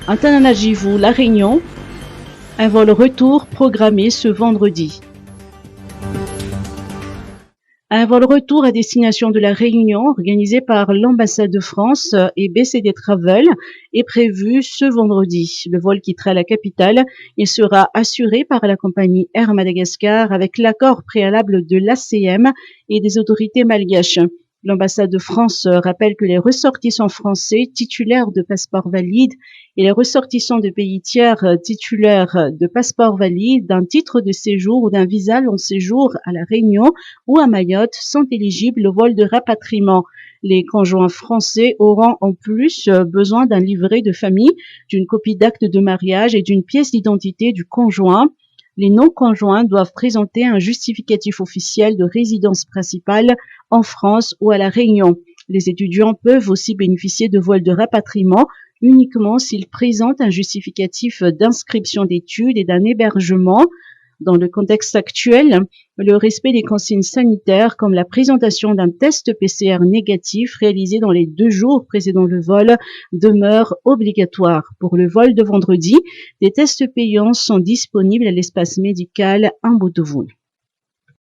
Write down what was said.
Antananarivo, La Réunion, un vol retour programmé ce vendredi. Un vol retour à destination de la Réunion organisé par l'ambassade de France et BCD Travel est prévu ce vendredi. Le vol quittera la capitale et sera assuré par la compagnie Air Madagascar avec l'accord préalable de l'ACM et des autorités malgaches. L'ambassade de France rappelle que les ressortissants français titulaires de passeports valides et les ressortissants de pays tiers titulaires de passeports valides, d'un titre de séjour ou d'un visa long séjour à La Réunion ou à Mayotte sont éligibles au vol de rapatriement. Les conjoints français auront en plus besoin d'un livret de famille, d'une copie d'acte de mariage et d'une pièce d'identité du conjoint. Les non-conjoints doivent présenter un justificatif officiel de résidence principale en France ou à La Réunion. Les étudiants peuvent aussi bénéficier de vols de rapatriement uniquement s'ils présentent un justificatif d'inscription d'études et d'un hébergement. Dans le contexte actuel, le respect des consignes sanitaires comme la présentation d'un test PCR négatif réalisé dans les 2 jours précédant le vol demeure obligatoire. Pour le vol de vendredi, des tests payants sont disponibles à l'espace médical en Botovoun.